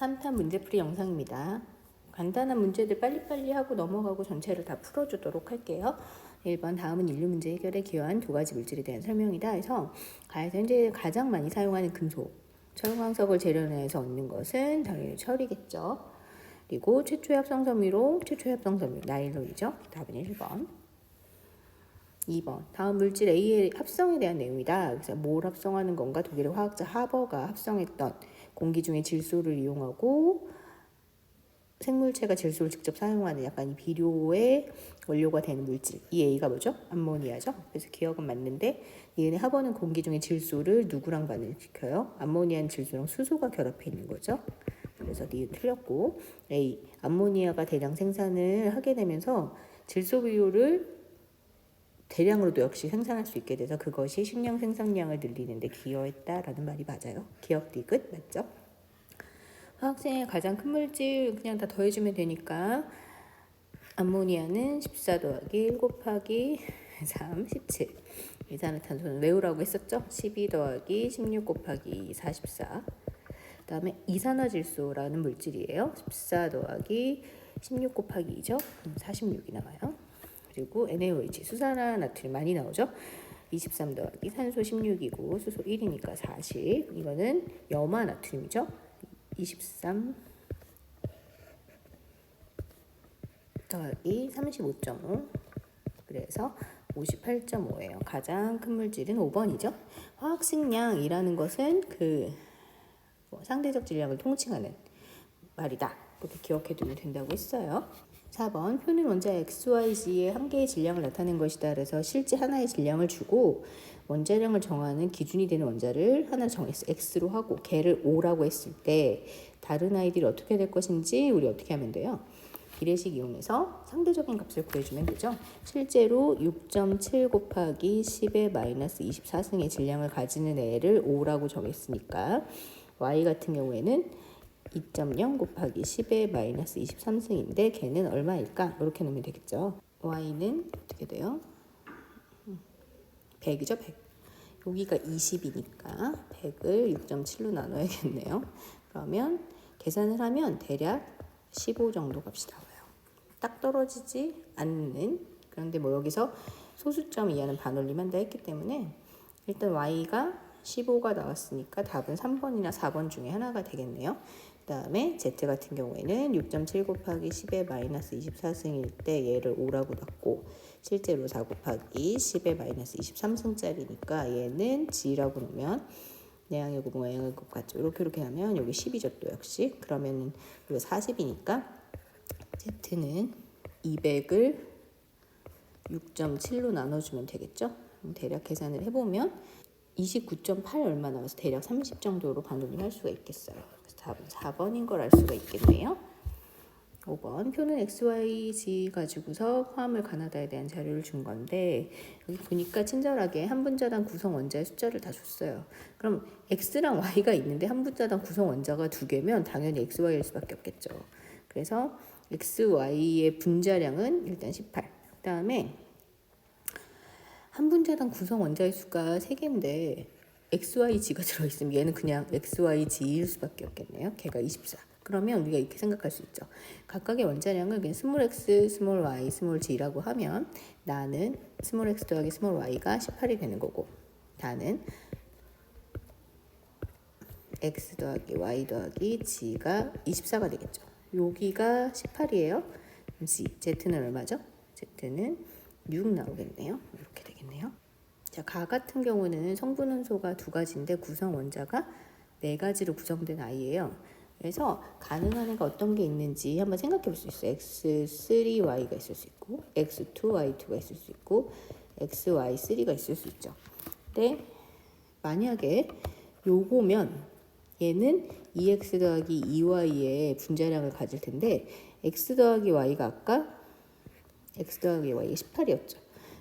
3탄 문제풀이 영상입니다. 간단한 문제들 빨리빨리 하고 넘어가고 전체를 다 풀어주도록 할게요. 1번 다음은 인류 문제 해결에 기여한 두 가지 물질에 대한 설명이다 해서 현재 가장 많이 사용하는 금속, 철광석을 재련해서 얻는 것은 당연히 철이겠죠. 그리고 최초의 합성섬유로 나일론이죠. 답은 1번. 2번 다음 물질 A의 합성에 대한 내용이다. 그래서 뭘 합성하는 건가? 독일의 화학자 하버가 합성했던 공기 중에 질소를 이용하고 생물체가 질소를 직접 사용하는 약간 비료의 원료가 되는 물질. 이 A가 뭐죠? 암모니아죠. 그래서 기억은 맞는데 얘네 하버는 공기 중에 질소를 누구랑 반응시켜요? 암모니아는 질소랑 수소가 결합해 있는 거죠. 그래서 D 틀렸고 A 암모니아가 대량 생산을 하게 되면서 질소 비료를 대량으로도 역시 생산할 수 있게 돼서 그것이 식량 생산량을 늘리는 데 기여했다라는 말이 맞아요. 기억 디귿 맞죠? 화학생의 가장 큰 물질 그냥 다 더해주면 되니까 암모니아는 14 더하기 1 곱하기 3, 17. 이산화탄소는 외우라고 했었죠? 12 더하기 16 곱하기 44. 그 다음에 이산화질소라는 물질이에요. 14 더하기 16 곱하기 2죠? 46이 나와요. 그리고 NaOH, 수산화 나트륨 많이 나오죠? 23 더하기 산소 16이고 수소 1이니까 40. 이거는 염화 나트륨이죠? 23 더하기 35.5. 그래서 58.5예요. 가장 큰 물질은 5번이죠. 화학식량이라는 것은 상대적 질량을 통칭하는 말이다. 이렇게 기억해두면 된다고 했어요. 4번 표는 원자 XYZ의 한 개의 질량을 나타낸 것이다. 그래서 실제 하나의 질량을 주고 원자량을 정하는 기준이 되는 원자를 하나 정했어. X로 하고 걔를 O라고 했을 때 다른 아이들이 어떻게 될 것인지 우리 어떻게 하면 돼요? 비례식 이용해서 상대적인 값을 구해주면 되죠. 실제로 6.7 곱하기 10의 마이너스 24승의 질량을 가지는 애를 O라고 정했으니까 Y 같은 경우에는 2.0 곱하기 10의 마이너스 23승인데 걔는 얼마일까? 이렇게 놓으면 되겠죠. y는 어떻게 돼요? 100이죠. 100. 여기가 20이니까 100을 6.7로 나눠야겠네요. 그러면 계산을 하면 대략 15 정도 값이 나와요. 딱 떨어지지 않는. 그런데 뭐 여기서 소수점 이하는 반올림한다 했기 때문에 일단 y가 15가 나왔으니까 답은 3번이나 4번 중에 하나가 되겠네요. 그 다음에 Z 같은 경우에는 6.7 곱하기 10의 마이너스 24승일 때 얘를 5라고 놨고 실제로 4 곱하기 10의 마이너스 23승짜리니까 얘는 G라고 놓으면 내항의 곱 모양의 곱 같죠. 이렇게 하면 여기 10이죠 또 역시. 그러면 이거 40이니까 Z는 200을 6.7로 나눠주면 되겠죠. 대략 계산을 해보면 29.8 얼마 나와서 대략 30 정도로 반올림할 수가 있겠어요. 그래서 답은 4번인 걸 알 수가 있겠네요. 5번 표는 XYZ 가지고서 화합물 가나다에 대한 자료를 준 건데 여기 보니까 친절하게 한 분자당 구성 원자의 숫자를 다 줬어요. 그럼 X랑 Y가 있는데 한 분자당 구성 원자가 2개면 당연히 XY일 수밖에 없겠죠. 그래서 XY의 분자량은 일단 18. 그 다음에 한 분자당 구성 원자의 수가 3개인데 XYG가 들어있으면 얘는 그냥 XYG일 수밖에 없겠네요. 걔가 24. 그러면 우리가 이렇게 생각할 수 있죠. 각각의 원자량을 그냥 스몰 x, 스몰 y, 스몰 g라고 하면 나는 스몰 x 더하기 스몰 y가 18이 되는 거고 나는 x 더하기 y 더하기 g가 24가 되겠죠. 여기가 18이에요. z는 얼마죠? z는 6 나오겠네요. 이렇게 되겠네요. 자, 가 같은 경우는 성분원소가 2가지인데 구성 원자가 4가지로 구성된 아이예요. 그래서 가능한 애가 어떤 게 있는지 한번 생각해 볼 수 있어요. X3Y가 있을 수 있고 X2Y2가 있을 수 있고 XY3가 있을 수 있죠. 근데 만약에 요거면 얘는 2X 더하기 2Y의 분자량을 가질 텐데 X 더하기 Y가 아까 X 더하기 Y가 18이었죠.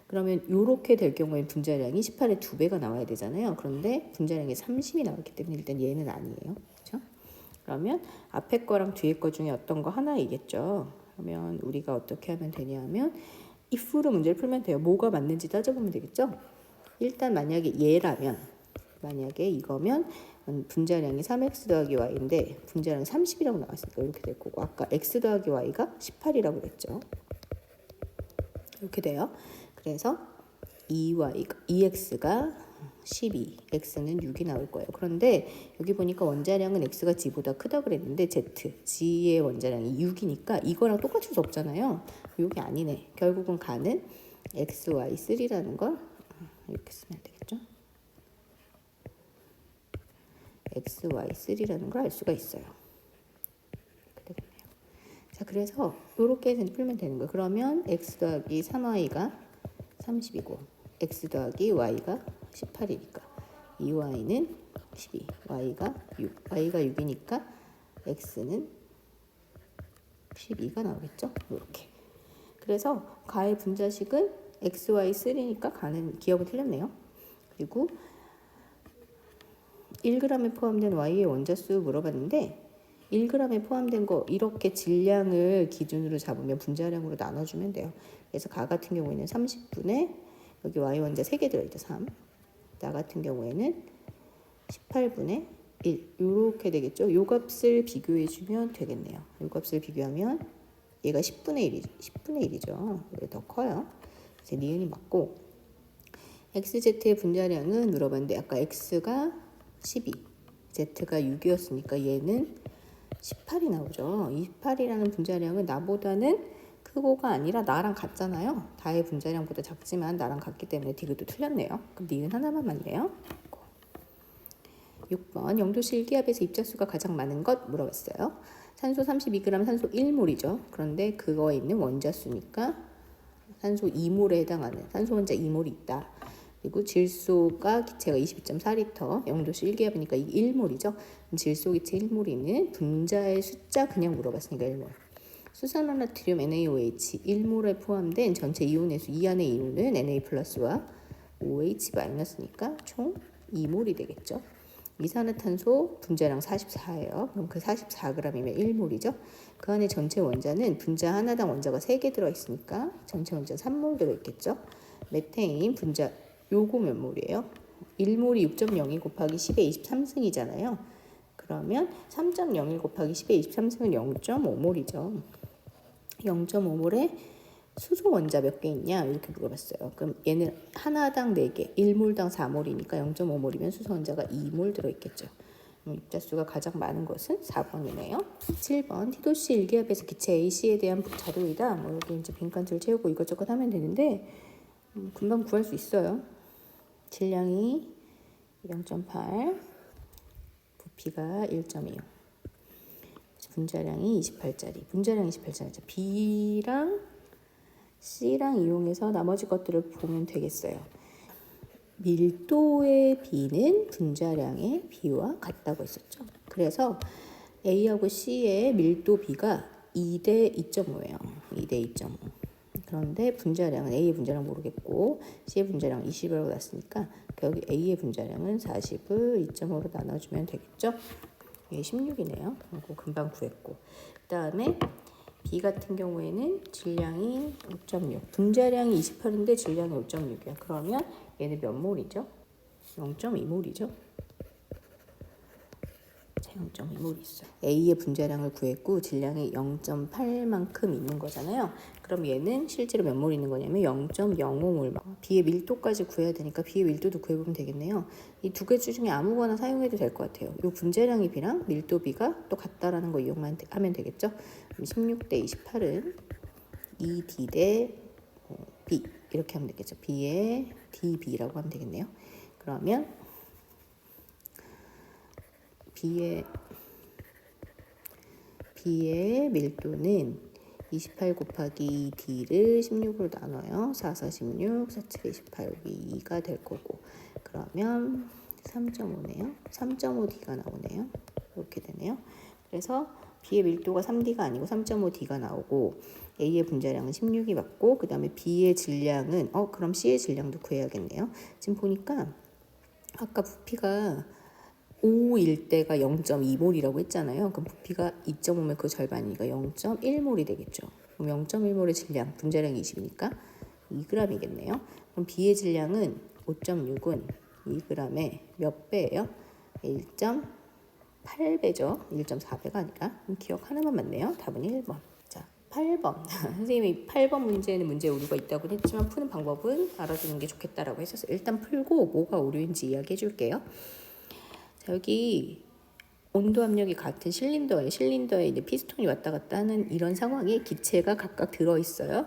그러면 이렇게 될 경우에 분자량이 18의 2배가 나와야 되잖아요. 그런데 분자량이 30이 나왔기 때문에 일단 얘는 아니에요. 그렇죠? 그러면 앞에 거랑 뒤에 거 중에 어떤 거 하나이겠죠. 그러면 우리가 어떻게 하면 되냐면 if로 문제를 풀면 돼요. 뭐가 맞는지 따져보면 되겠죠. 일단 만약에 얘라면 만약에 이거면 분자량이 3x 더하기 y인데 분자량이 30이라고 나왔으니까 이렇게 될 거고, 아까 x 더하기 y가 18이라고 그랬죠. 이렇게 돼요. 그래서 2x가 12, x는 6이 나올 거예요. 그런데 여기 보니까 원자량은 x가 g보다 크다 그랬는데 g의 원자량이 6이니까 이거랑 똑같을 수 없잖아요. 이게 아니네. 결국은 가는 xy3라는 걸 이렇게 쓰면 되겠죠. xy3라는 걸 알 수가 있어요. 이렇게 되겠네요. 자, 그래서 이렇게 해서 풀면 되는 거예요. 그러면 x 더하기 3y가 30이고 x 더하기 y가 18이니까 2y는 12, y가 6, y가 6이니까 x는 12가 나오겠죠. 이렇게. 그래서 가의 분자식은 xy3니까 가는 기억은 틀렸네요. 그리고 1g에 포함된 y의 원자수 물어봤는데 1g에 포함된 거 이렇게 질량을 기준으로 잡으면 분자량으로 나눠주면 돼요. 그래서 가 같은 경우에는 30분의 여기 y 원자 3개 들어있죠. 3. 나 같은 경우에는 18분의 1 이렇게 되겠죠. 요 값을 비교해주면 되겠네요. 요 값을 비교하면 얘가 10분의 1이죠. 여기 더 커요. 이제 니은이 맞고 xz의 분자량은 물어봤는데 아까 x가 12, z가 6이었으니까 얘는 18이 나오죠. 28이라는 분자량은 나보다는 크고가 아니라 나랑 같잖아요. 다의 분자량보다 작지만 나랑 같기 때문에 디귿도 틀렸네요. 그럼 니은 하나만 맞네요. 6번 영도실 기압에서 입자수가 가장 많은 것 물어봤어요. 산소 32g, 산소 1몰이죠. 그런데 그거에 있는 원자수니까 산소 2몰에 해당하는 산소 원자 2몰이 있다. 그리고 질소가 기체가 22.4리터, 영도실 1기압이니까 이게 1몰이죠. 질소 기체 1몰이 있는 분자의 숫자 그냥 물어봤으니까 1몰. 수산화나트륨 NaOH 1몰에 포함된 전체 이온의 수, 이 안의 이온은 Na 플러스와 OH 마이너스니까 총 2몰이 되겠죠. 이산화탄소 분자량 44예요. 그럼 그 44g이면 1몰이죠. 그 안에 전체 원자는 분자 하나당 원자가 3개 들어있으니까 전체 원자 3몰 들어있겠죠. 메테인 분자 요거 몇 몰이에요? 1몰이 6.02 곱하기 10의 23승이잖아요. 그러면 3.01 곱하기 10의 23승은 0.5몰이죠. 0.5몰에 수소 원자 몇 개 있냐 이렇게 물어봤어요. 그럼 얘는 하나당 4개, 1몰당 4몰이니까 0.5몰이면 수소 원자가 2몰 들어있겠죠. 입자수가 가장 많은 것은 4번이네요. 7번 티도씨 1기압에서 기체 AC에 대한 자료이다. 뭐 여기 이제 빈칸줄 채우고 이것저것 하면 되는데 금방 구할 수 있어요. 질량이 0.8, 부피가 1.25, 분자량이 28짜리, 분자량 28짜리죠. B랑 C랑 이용해서 나머지 것들을 보면 되겠어요. 밀도의 B는 분자량의 B와 같다고 했었죠. 그래서 A하고 C의 밀도 B가 2대 2.5예요. 2대 2.5. 그런데 분자량은 A의 분자량 모르겠고 C의 분자량 20이라고 났으니까 여기 A의 분자량은 40을 2.5로 나눠주면 되겠죠. 이게 16이네요. 그리고 금방 구했고 그 다음에 B 같은 경우에는 질량이 5.6, 분자량이 28인데 질량이 5.6이야. 그러면 얘는 몇 몰이죠? 0.2몰이죠. 0.2몰이 있어요. A의 분자량을 구했고 질량이 0.8만큼 있는 거잖아요. 그럼 얘는 실제로 몇 몰 있는 거냐면 0.05몰. B의 밀도까지 구해야 되니까 B의 밀도도 구해보면 되겠네요. 이 두 개 중에 아무거나 사용해도 될 것 같아요. 이 분자량의 B랑 밀도 B가 또 같다라는 거 이용만 하면 되겠죠. 16대 28은 2D 대 B 이렇게 하면 되겠죠. B의 DB라고 하면 되겠네요. 그러면 B의 밀도는 28 곱하기 D를 16으로 나눠요. 4, 4, 16, 4, 7, 28, 2가 될 거고 그러면 3.5네요. 3.5D가 나오네요. 이렇게 되네요. 그래서 B의 밀도가 3D가 아니고 3.5D가 나오고 A의 분자량은 16이 맞고 그 다음에 B의 질량은 그럼 C의 질량도 구해야겠네요. 지금 보니까 아까 부피가 5일 때가 0.2몰이라고 했잖아요. 그럼 부피가 2.5면 그 절반이니까 0.1몰이 되겠죠. 그럼 0.1몰의 질량, 분자량이 20이니까 2g이겠네요. 그럼 B의 질량은 5.6은 2g의 몇 배예요? 1.8배죠. 1.4배가 아니라. 기억 하나만 맞네요. 답은 1번. 자, 8번. 선생님이 8번 문제에는 문제 오류가 있다고 했지만 푸는 방법은 알아두는 게 좋겠다라고 했었어요. 일단 풀고 뭐가 오류인지 이야기해 줄게요. 자, 여기 온도 압력이 같은 실린더에 이제 피스톤이 왔다 갔다 하는 이런 상황에 기체가 각각 들어있어요.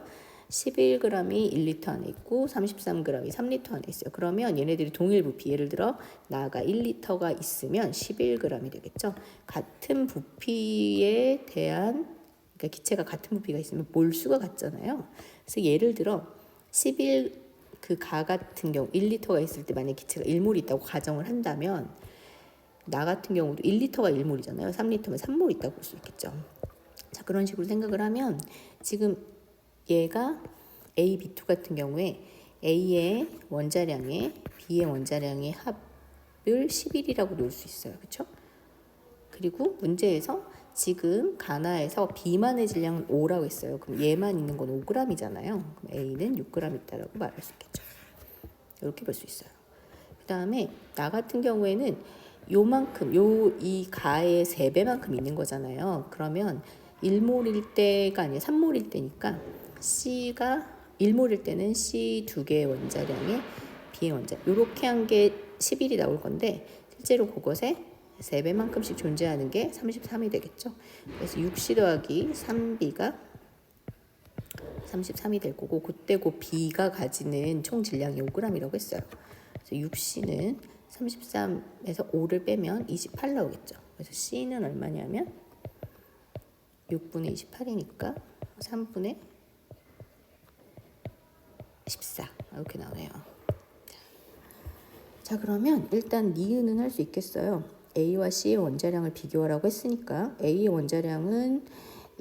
11g이 1리터 안에 있고 33g이 3리터 안에 있어요. 그러면 얘네들이 동일 부피, 예를 들어 나가 1리터가 있으면 11g이 되겠죠. 같은 부피에 대한, 그러니까 기체가 같은 부피가 있으면 몰수가 같잖아요. 그래서 예를 들어 11 가 같은 경우 1리터가 있을 때 만약 기체가 1몰이 있다고 가정을 한다면 나 같은 경우도 1리터가 1몰이잖아요. 3리터면 3몰 있다고 볼 수 있겠죠. 자, 그런 식으로 생각을 하면 지금 얘가 A, B2 같은 경우에 A의 원자량에 B의 원자량의 합을 11이라고 놓을 수 있어요. 그렇죠? 그리고 문제에서 지금 가나에서 B만의 질량은 5라고 했어요. 그럼 얘만 있는 건 5g이잖아요. 그럼 A는 6g 있다라고 말할 수 있겠죠. 이렇게 볼 수 있어요. 그 다음에 나 같은 경우에는 요만큼, 이 가의 3배만큼 있는 거잖아요. 그러면 1몰일 때가 아니라 3몰일 때니까 C가 1몰일 때는 C 2개의 원자량에 B의 원자량, 요렇게 한 게 11이 나올 건데 실제로 그것에 3배만큼씩 존재하는 게 33이 되겠죠. 그래서 6C 더하기 3B가 33이 될 거고, 그때 그 B가 가지는 총 질량이 5g이라고 했어요. 그래서 6C는 33에서 5를 빼면 28 나오겠죠. 그래서 C는 얼마냐면 6분의 28이니까 3분의 14 이렇게 나오네요. 자, 그러면 일단 니은은 할 수 있겠어요. A와 C의 원자량을 비교하라고 했으니까 A의 원자량은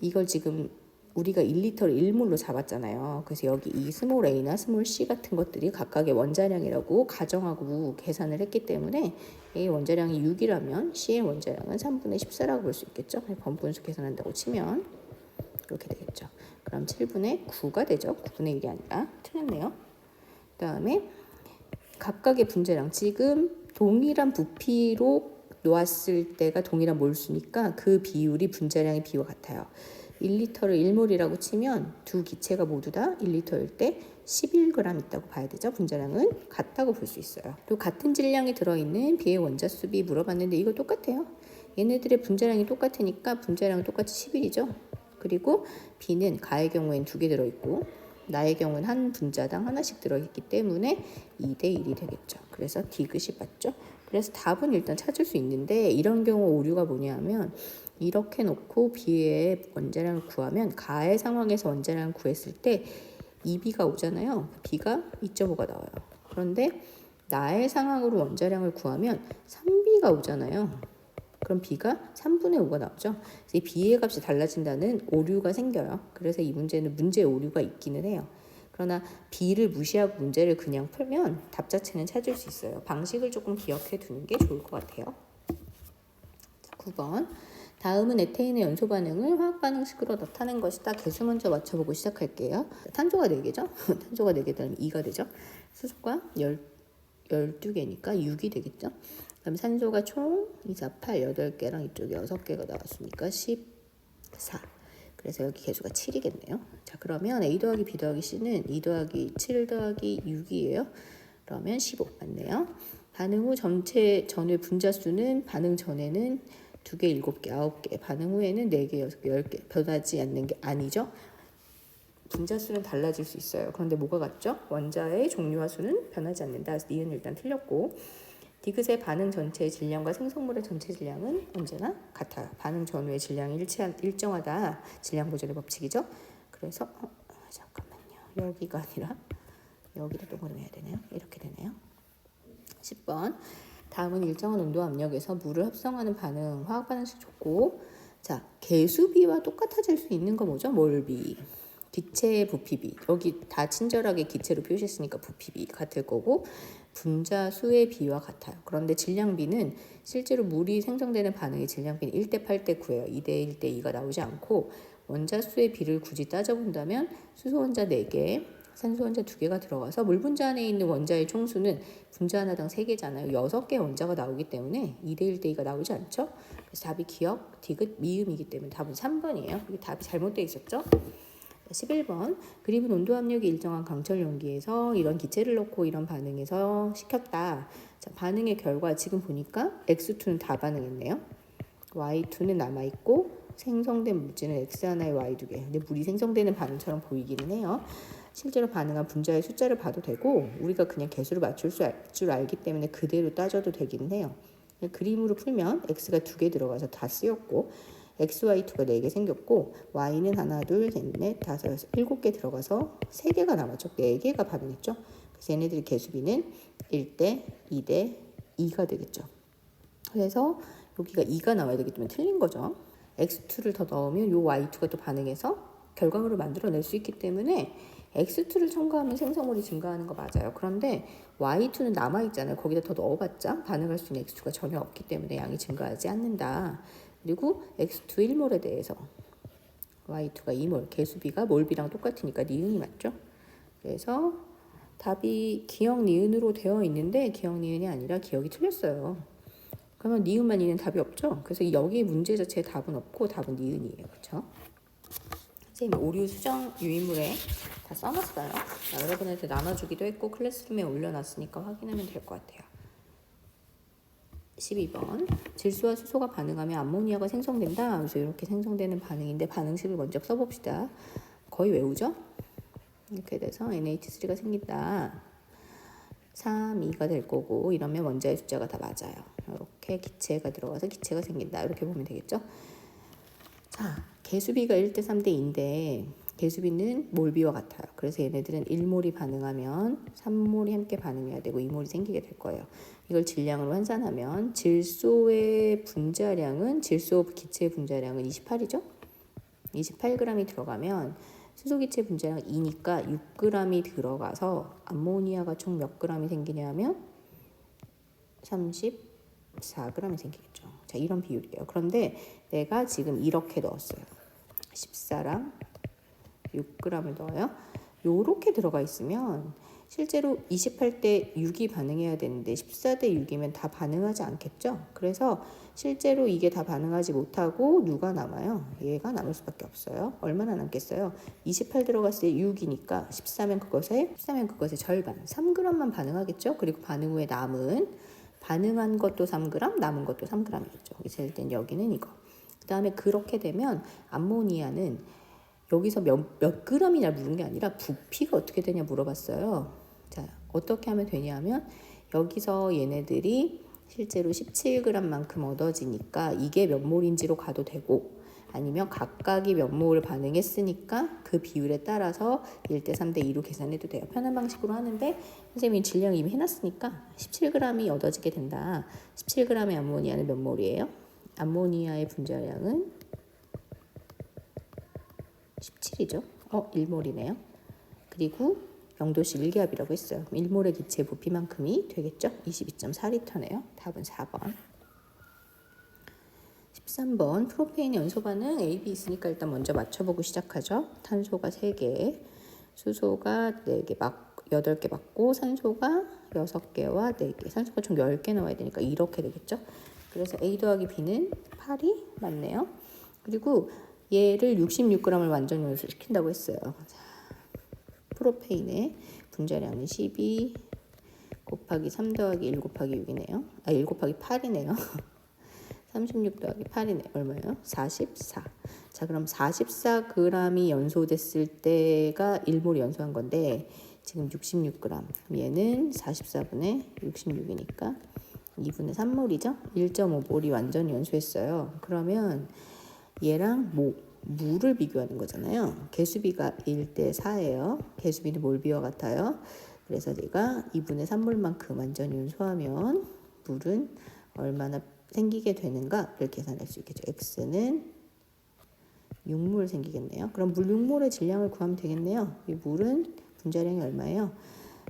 이걸 지금 우리가 1리터를 1몰로 잡았잖아요. 그래서 여기 이 스몰 a나 스몰 c 같은 것들이 각각의 원자량이라고 가정하고 계산을 했기 때문에 A 원자량이 6이라면 C의 원자량은 3분의 14라고 볼 수 있겠죠. 번분수 계산한다고 치면 이렇게 되겠죠. 그럼 7분의 9가 되죠. 9분의 1이 아니라 틀렸네요. 그 다음에 각각의 분자량, 지금 동일한 부피로 놓았을 때가 동일한 몰수니까 그 비율이 분자량의 비율과 같아요. 1리터를 1몰이라고 치면 두 기체가 모두 다 1리터일 때 11g 있다고 봐야 되죠. 분자량은 같다고 볼 수 있어요. 또 같은 질량이 들어있는 B의 원자수비 물어봤는데 이거 똑같아요. 얘네들의 분자량이 똑같으니까 분자량은 똑같이 11이죠. 그리고 B는 가의 경우엔 2개 들어있고 나의 경우는 한 분자당 하나씩 들어있기 때문에 2대 1이 되겠죠. 그래서 디귿이 맞죠. 그래서 답은 일단 찾을 수 있는데 이런 경우 오류가 뭐냐면 이렇게 놓고 B의 원자량을 구하면 가의 상황에서 원자량을 구했을 때 2B가 오잖아요. B가 2.5가 나와요. 그런데 나의 상황으로 원자량을 구하면 3B가 오잖아요. 그럼 B가 3분의 5가 나오죠. 이 B의 값이 달라진다는 오류가 생겨요. 그래서 이 문제는 문제에 오류가 있기는 해요. 그러나 B를 무시하고 문제를 그냥 풀면 답 자체는 찾을 수 있어요. 방식을 조금 기억해 두는 게 좋을 것 같아요. 자, 9번. 다음은 에테인의 연소 반응을 화학 반응식으로 나타낸 것이다. 개수 먼저 맞춰보고 시작할게요. 탄소가 4개죠? 탄소가 4개 되면 2가 되죠? 수소가 12개니까 6이 되겠죠? 그럼 산소가 총 2, 4, 8, 8개랑 이쪽에 6개가 나왔으니까 14. 그래서 여기 개수가 7이겠네요. 자, 그러면 A 더하기 B 더하기 C는 2 더하기 7 더하기 6이에요. 그러면 15 맞네요. 반응 후 전체 전후의 분자수는 반응 전에는 2개, 7개, 9개, 반응 후에는 4개, 6개, 10개 변하지 않는 게 아니죠. 분자수는 달라질 수 있어요. 그런데 뭐가 같죠? 원자의 종류와 수는 변하지 않는다. 그래서 니은 일단 틀렸고, 디귿의 반응 전체의 질량과 생성물의 전체 질량은 언제나 같아요. 반응 전후의 질량이 일정하다. 질량 보존의 법칙이죠. 그래서 잠깐만요. 여기가 아니라 여기를 동그라미 해야 되네요. 이렇게 되네요. 10번. 다음은 일정한 온도 압력에서 물을 합성하는 반응, 화학 반응식 줬고, 자, 개수비와 똑같아질 수 있는 거 뭐죠? 몰비. 기체의 부피비. 여기 다 친절하게 기체로 표시했으니까 부피비 같을 거고, 분자수의 비와 같아요. 그런데 질량비는 실제로 물이 생성되는 반응의 질량비는 1대 8대 9예요. 2대 1대 2가 나오지 않고 원자수의 비를 굳이 따져본다면 수소 원자 4개, 산소 원자 2개가 들어가서 물 분자 안에 있는 원자의 총수는 분자 하나당 3개잖아요. 6개의 원자가 나오기 때문에 2대1 대 2가 나오지 않죠. 그래서 답이 기역, 디귿, 미음이기 때문에 답은 3번이에요. 이게 답이 잘못되어 있었죠. 11번 그립은 온도 압력이 일정한 강철 용기에서 이런 기체를 넣고 이런 반응에서 식혔다. 자, 반응의 결과 지금 보니까 X2는 다 반응했네요. Y2는 남아있고 생성된 물질은 X 하나에 Y 2개. 근데 물이 생성되는 반응처럼 보이기는 해요. 실제로 반응한 분자의 숫자를 봐도 되고 우리가 그냥 개수를 맞출 줄 알기 때문에 그대로 따져도 되기는 해요. 그림으로 풀면 X가 2개 들어가서 다 쓰였고 XY2가 4개 생겼고 Y는 하나, 둘, 셋, 넷, 다섯, 여섯, 7개 들어가서 3개가 남았죠. 4개가 반응했죠. 그래서 얘네들의 개수비는 1대 2대 2가 되겠죠. 그래서 여기가 2가 나와야 되기 때문에 틀린 거죠. X2를 더 넣으면 요 Y2가 또 반응해서 결과물을 만들어낼 수 있기 때문에 X2를 첨가하면 생성물이 증가하는 거 맞아요. 그런데 Y2는 남아있잖아요. 거기다 더 넣어봤자 반응할 수 있는 X2가 전혀 없기 때문에 양이 증가하지 않는다. 그리고 X2 1몰에 대해서 Y2가 2몰, 개수비가 몰비랑 똑같으니까 니은이 맞죠? 그래서 답이 기역 니은으로 되어 있는데 기역 니은이 아니라 기역이 틀렸어요. 그러면 니은만 있는 답이 없죠? 그래서 여기 문제 자체에 답은 없고 답은 니은이에요. 그렇죠? 선생님 오류 수정 유인물에 다 써놨어요. 자, 여러분한테 나눠주기도 했고 클래스룸에 올려놨으니까 확인하면 될 것 같아요. 12번 질소와 수소가 반응하면 암모니아가 생성된다. 그래서 이렇게 생성되는 반응인데 반응식을 먼저 써봅시다. 거의 외우죠? 이렇게 돼서 NH3가 생긴다. 3, 2가 될 거고 이러면 원자의 숫자가 다 맞아요. 이렇게 기체가 들어가서 기체가 생긴다. 이렇게 보면 되겠죠? 자, 개수비가 1대 3대 2인데 개수비는 몰비와 같아요. 그래서 얘네들은 1몰이 반응하면 3몰이 함께 반응해야 되고 2몰이 생기게 될 거예요. 이걸 질량으로 환산하면 질소의 분자량은 질소 기체의 분자량은 28이죠? 28g이 들어가면 수소 기체 분자량 2니까 6g이 들어가서 암모니아가 총 몇 g이 생기냐면 34g이 생기겠죠. 자, 이런 비율이에요. 그런데 내가 지금 이렇게 넣었어요. 14랑 6g을 넣어요. 요렇게 들어가 있으면 실제로 28대 6이 반응해야 되는데 14대 6이면 다 반응하지 않겠죠. 그래서 실제로 이게 다 반응하지 못하고 누가 남아요? 얘가 남을 수밖에 없어요. 얼마나 남겠어요? 28 들어갔을 때 6이니까 14면 그것의 절반 3g만 반응하겠죠. 그리고 반응 후에 남은 반응한 것도 3g, 남은 것도 3g이겠죠. 있을 땐 여기는 이거. 그 다음에 그렇게 되면 암모니아는 여기서 몇 g이냐 물은 게 아니라 부피가 어떻게 되냐 물어봤어요. 자, 어떻게 하면 되냐면 여기서 얘네들이 실제로 17g만큼 얻어지니까 이게 몇 몰인지로 가도 되고 아니면 각각이 몇 몰을 반응했으니까 그 비율에 따라서 1대 3대 2로 계산해도 돼요. 편한 방식으로 하는데 선생님이 질량 이미 해놨으니까 17g이 얻어지게 된다. 17g의 암모니아는 몇 몰이에요? 암모니아의 분자량은 17이죠. 1몰이네요. 그리고 0도씨 1기압이라고 했어요. 1몰의 기체 부피만큼이 되겠죠. 22.4리터네요. 답은 4번. 13번 프로페인 연소 반응 A, B 있으니까 일단 먼저 맞춰보고 시작하죠. 탄소가 3개, 수소가 4개, 8개 맞고 산소가 6개와 4개. 산소가 총 10개 나와야 되니까 이렇게 되겠죠. 그래서 A 더하기 B는 8이 맞네요. 그리고 얘를 66g을 완전 연소시킨다고 했어요. 프로페인의 분자량은 12 곱하기 3 더하기 1 곱하기 6이네요. 1 곱하기 8이네요. 36 더하기 8이네. 얼마예요? 44. 자, 그럼 44g이 연소됐을 때가 1몰이 연소한 건데 지금 66g. 그럼 얘는 44분의 66이니까 2분의 3몰이죠? 1.5몰이 완전히 연소했어요. 그러면 얘랑 물을 비교하는 거잖아요. 개수비가 1대 4예요. 개수비는 몰비와 같아요. 그래서 제가 2분의 3몰만큼 완전히 연소하면 물은 얼마나 생기게 되는가를 계산할 수 있겠죠. X는 6몰 생기겠네요. 그럼 물 6몰의 질량을 구하면 되겠네요. 이 물은 분자량이 얼마예요?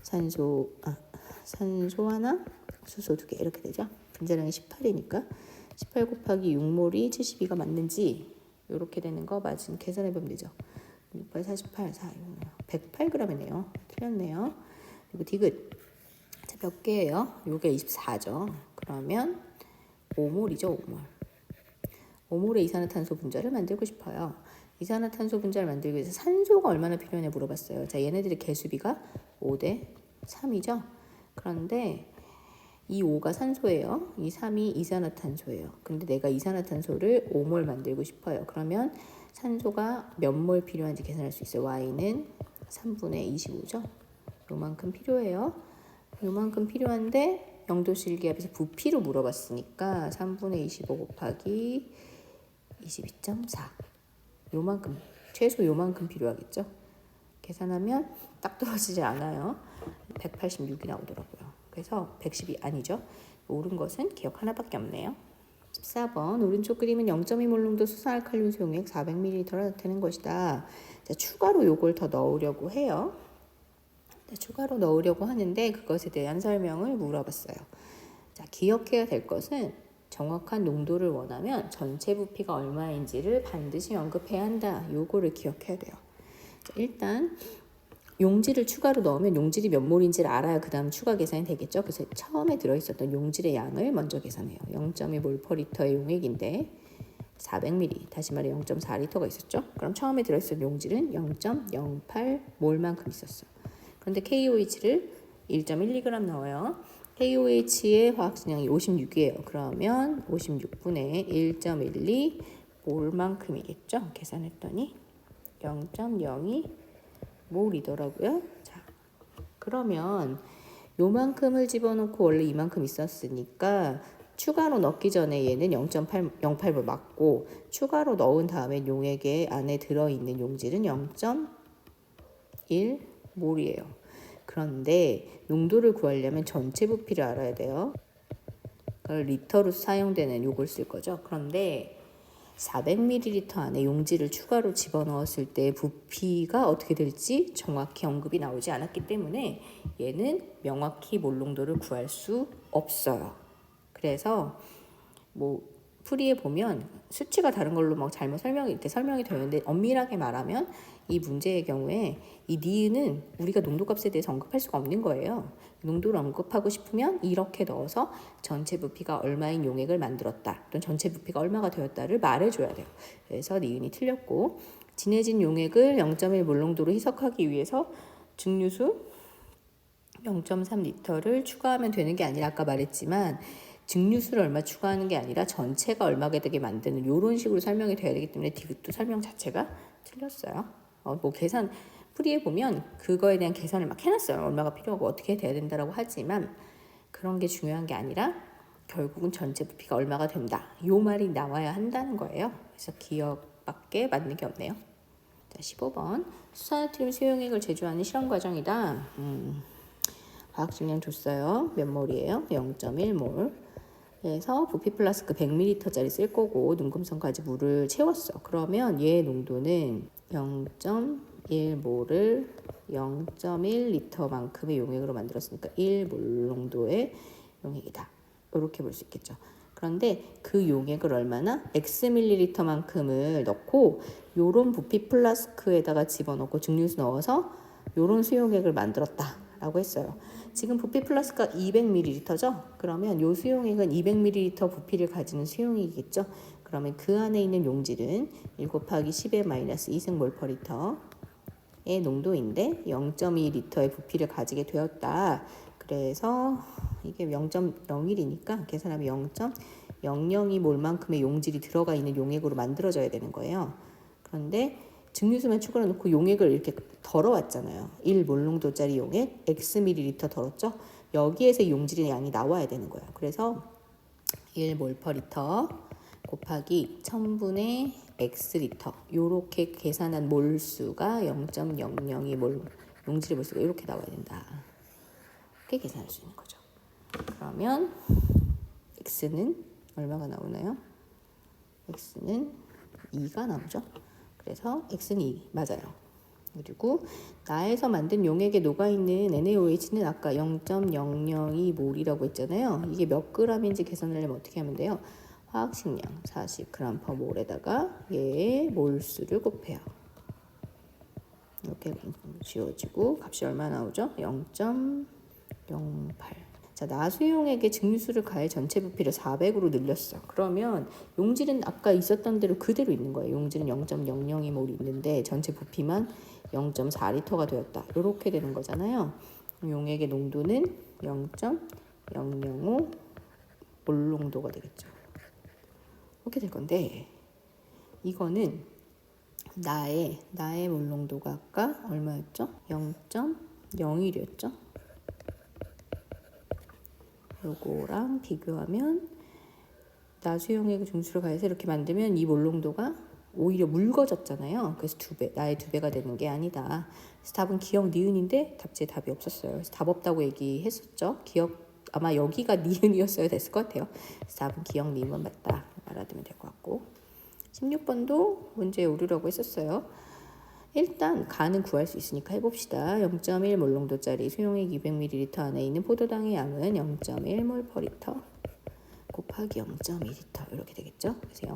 산소 하나, 수소 2개 이렇게 되죠. 분자량이 18이니까 18 곱하기 6몰이 72가 맞는지 이렇게 되는 거 맞으면 계산해 보면 되죠. 6, 8, 48, 4, 108g이네요. 틀렸네요. 그리고 디귿. 자, 몇 개예요? 요게 24죠. 그러면 5몰이죠, 5몰. 5몰의 이산화탄소 분자를 만들고 싶어요. 이산화탄소 분자를 만들기 위해서 산소가 얼마나 필요하냐 물어봤어요. 자, 얘네들의 개수비가 5대 3이죠. 그런데 이 5가 산소예요. 이 3이 이산화탄소예요. 근데 내가 이산화탄소를 5몰 만들고 싶어요. 그러면 산소가 몇 몰 필요한지 계산할 수 있어요. Y는 3분의 25죠. 요만큼 필요해요. 요만큼 필요한데 영도실 기압에서 부피로 물어봤으니까 3분의 25 곱하기 22.4 요만큼, 최소 요만큼 필요하겠죠. 계산하면 딱 떨어지지 않아요. 186이 나오더라고요. 그래서 110이 아니죠. 옳은 것은 기억 하나밖에 없네요. 14번 오른쪽 그림은 0.2몰 수산알칼륨 수용액 400ml를 나타낸 것이다. 자, 추가로 요걸 더 넣으려고 해요. 자, 추가로 넣으려고 하는데 그것에 대한 설명을 물어봤어요. 자, 기억해야 될 것은 정확한 농도를 원하면 전체 부피가 얼마인지를 반드시 언급해야 한다. 요거를 기억해야 돼요. 자, 일단 용질을 추가로 넣으면 용질이 몇 몰인지를 알아야 그 다음 추가 계산이 되겠죠. 그래서 처음에 들어있었던 용질의 양을 먼저 계산해요. 0.2몰/리터의 용액인데 400ml, 다시 말해 0.4리터가 있었죠. 그럼 처음에 들어있었던 용질은 0.08몰만큼 있었어요. 그런데 KOH를 1.12g 넣어요. KOH의 화학식량이 56이에요. 그러면 56분의 1.12몰만큼이겠죠. 계산했더니 0.02몰이더라고요. 자, 그러면 요만큼을 집어넣고 원래 이만큼 있었으니까 추가로 넣기 전에 얘는 0.08몰 맞고 추가로 넣은 다음에 용액에 안에 들어있는 용질은 0.1몰이에요. 그런데 농도를 구하려면 전체 부피를 알아야 돼요. 그걸 리터로 사용되는 요걸 쓸 거죠. 그런데 400ml 안에 용질을 추가로 집어넣었을 때 부피가 어떻게 될지 정확히 언급이 나오지 않았기 때문에 얘는 명확히 몰 농도를 구할 수 없어요. 그래서 풀이에 보면 수치가 다른 걸로 막 잘못 설명이 되는데 엄밀하게 말하면 이 문제의 경우에 이 니은은 우리가 농도값에 대해서 언급할 수가 없는 거예요. 농도를 언급하고 싶으면 이렇게 넣어서 전체 부피가 얼마인 용액을 만들었다 또는 전체 부피가 얼마가 되었다를 말해줘야 돼요. 그래서 니은이 틀렸고 진해진 용액을 0.1몰 농도로 희석하기 위해서 증류수 0.3리터를 추가하면 되는 게 아니라 아까 말했지만 증류수를 얼마 추가하는 게 아니라 전체가 얼마가 되게 만드는 이런 식으로 설명이 돼야 되기 때문에 디귿도 설명 자체가 틀렸어요. 계산 풀이해 보면 그거에 대한 계산을 막 해놨어요. 얼마가 필요하고 어떻게 돼야 된다라고 하지만 그런 게 중요한 게 아니라 결국은 전체 부피가 얼마가 된다. 요 말이 나와야 한다는 거예요. 그래서 기억밖에 맞는 게 없네요. 자, 15번 수산화트륨 수용액을 제조하는 실험 과정이다. 화학식량 줬어요. 몇 몰이에요? 0.1몰. 그래서 부피 플라스크 100ml짜리 쓸 거고 눈금성까지 물을 채웠어. 그러면 얘 농도는 0.1몰을 0.1리터만큼의 용액으로 만들었으니까 1몰 농도의 용액이다. 이렇게 볼 수 있겠죠. 그런데 그 용액을 얼마나? Xml만큼을 넣고 요런 부피 플라스크에다가 집어넣고 증류수 넣어서 요런 수용액을 만들었다 라고 했어요. 지금 부피 플라스크가 200ml죠. 그러면 요 수용액은 200ml 부피를 가지는 수용액이겠죠. 그러면 그 안에 있는 용질은 1 곱하기 10의 마이너스 2승몰/리터의 농도인데 0.2리터의 부피를 가지게 되었다. 그래서 이게 0.01이니까 계산하면 0.002몰만큼의 용질이 들어가 있는 용액으로 만들어져야 되는 거예요. 그런데 증류수만 추가로 넣고 용액을 이렇게 덜어왔잖아요. 1몰 농도짜리 용액 Xml 덜었죠. 여기에서 용질의 양이 나와야 되는 거예요. 그래서 1몰/리터 곱하기 1000분의 X리터 요렇게 계산한 몰수가 0.002몰 용질의 몰수가 이렇게 나와야 된다. 이렇게 계산할 수 있는 거죠. 그러면 X는 얼마가 나오나요? X는 2가 나오죠. 그래서 X는 2 맞아요. 그리고 나에서 만든 용액에 녹아있는 NaOH는 아까 0.002몰이라고 했잖아요. 이게 몇 g인지 계산을 하려면 어떻게 하면 돼요? 화학식량 40g/몰에다가 얘의 몰수를 곱해요. 이렇게 지워지고 값이 얼마 나오죠? 0.08. 자, 나수용액에 증류수를 가해 전체 부피를 400으로 늘렸어. 그러면 용질은 아까 있었던 대로 그대로 있는 거예요. 용질은 0.002몰 있는데 전체 부피만 0.4리터가 되었다. 이렇게 되는 거잖아요. 용액의 농도는 0.005몰 농도가 되겠죠. 이렇게 될 건데 이거는 나의 몰 농도가 아까 얼마였죠? 0.01이었죠? 요거랑 비교하면 나수용액 증수를 가해서 이렇게 만들면 이 몰 농도가 오히려 묽어졌잖아요. 그래서 나의 2배가 되는 게 아니다. 그래서 답은 기억 니은인데 답지에 답이 없었어요. 그래서 답 없다고 얘기했었죠. 아마 여기가 니은이었어야 됐을 것 같아요. 그래서 답은 기억 니은만 맞다. 알아두면 될 것 같고 16번도 문제에 오류라고 했었어요. 일단 간은 구할 수 있으니까 해봅시다. 0.1몰 농도짜리 수용액 200ml 안에 있는 포도당의 양은 0.1몰 per 리터 곱하기 0.2리터 이렇게 되겠죠. 그래서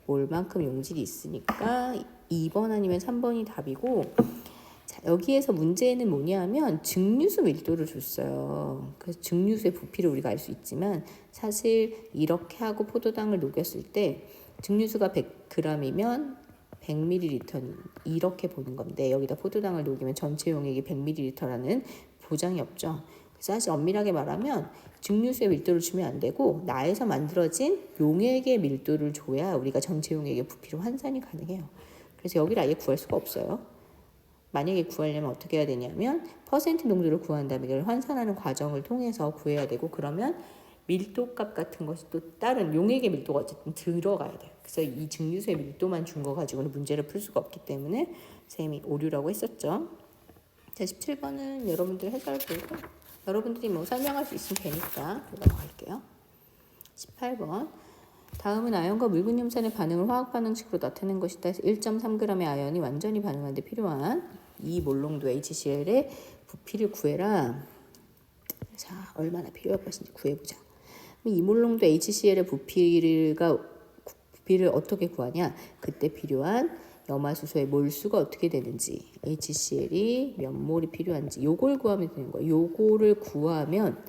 0.02몰만큼 용질이 있으니까 2번 아니면 3번이 답이고 자, 여기에서 문제는 뭐냐면 증류수 밀도를 줬어요. 그래서 증류수의 부피를 우리가 알 수 있지만 사실 이렇게 하고 포도당을 녹였을 때 증류수가 100g이면 100ml 이렇게 보는 건데 여기다 포도당을 녹이면 전체 용액이 100ml라는 보장이 없죠. 사실 엄밀하게 말하면 증류수의 밀도를 주면 안 되고 나에서 만들어진 용액의 밀도를 줘야 우리가 전체 용액의 부피로 환산이 가능해요. 그래서 여기를 아예 구할 수가 없어요. 만약에 구하려면 어떻게 해야 되냐면 퍼센트 농도를 구한 다음에 이걸 환산하는 과정을 통해서 구해야 되고 그러면 밀도값 같은 것이 또 다른 용액의 밀도가 어쨌든 들어가야 돼요. 그래서 이 증류수의 밀도만 준 거 가지고는 문제를 풀 수가 없기 때문에 쌤이 오류라고 했었죠. 자, 17번은 여러분들 해설 보고 여러분들이 뭐 설명할 수 있으면 되니까 넘어갈게요. 18번 다음은 아연과 묽은 염산의 반응을 화학 반응식으로 나타낸 것이다. 1.3g의 아연이 완전히 반응하는 데 필요한 이 몰농도 HCl의 부피를 구해라. 자, 얼마나 필요할 것인지 구해보자. 이 몰농도 HCl의 부피를 어떻게 구하냐? 그때 필요한 염화수소의 몰수가 어떻게 되는지, HCl이 몇 몰이 필요한지 요걸 구하면 되는 거예요. 요거를 구하면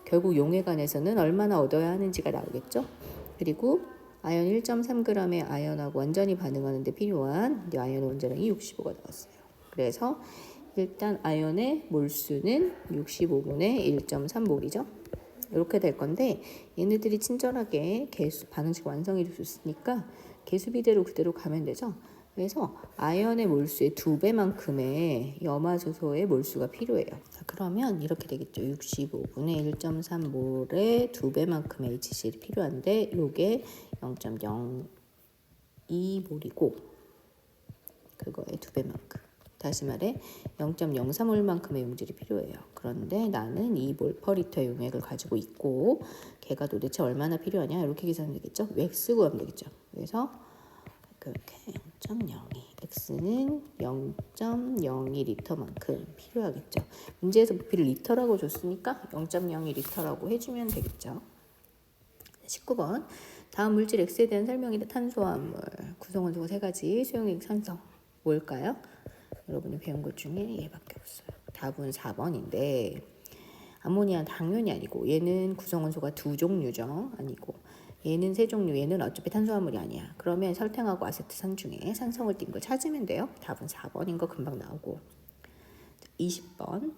결국 용액 안에서는 얼마나 얻어야 하는지가 나오겠죠? 그리고 아연 1.3g의 아연하고 완전히 반응하는 데 필요한 아연 원자량이 65가 나왔어요. 그래서 일단 아연의 몰수는 65분의 1.3몰이죠. 이렇게 될 건데 얘네들이 친절하게 반응식 완성해 줬으니까 계수비대로 그대로 가면 되죠. 그래서 아연의 몰수의 2배만큼의 염화수소의 몰수가 필요해요. 자, 그러면 이렇게 되겠죠. 65분의 1.3몰의 2배만큼의 HCl이 필요한데 이게 0.02몰이고 그거의 2배만큼. 다시 말해 0.03몰만큼의 용질이 필요해요. 그런데 나는 2몰 per 리터의 용액을 가지고 있고 걔가 도대체 얼마나 필요하냐 이렇게 계산하면 되겠죠. X 구하면 되겠죠. 그래서 그렇게 0.02 X는 0.02리터만큼 필요하겠죠. 문제에서 부피를 리터라고 줬으니까 0.02리터라고 해주면 되겠죠. 19번 다음 물질 X에 대한 설명이다. 탄수화물 구성원소가 3가지 수용액 산성 뭘까요? 여러분이 배운 것 중에 얘밖에 없어요. 답은 4번인데 암모니아 당연히 아니고 얘는 구성원소가 2종류죠. 아니고 얘는 3종류 얘는 어차피 탄수화물이 아니야. 그러면 설탕하고 아세트산 중에 산성을 띈 걸 찾으면 돼요. 답은 4번인 거 금방 나오고 20번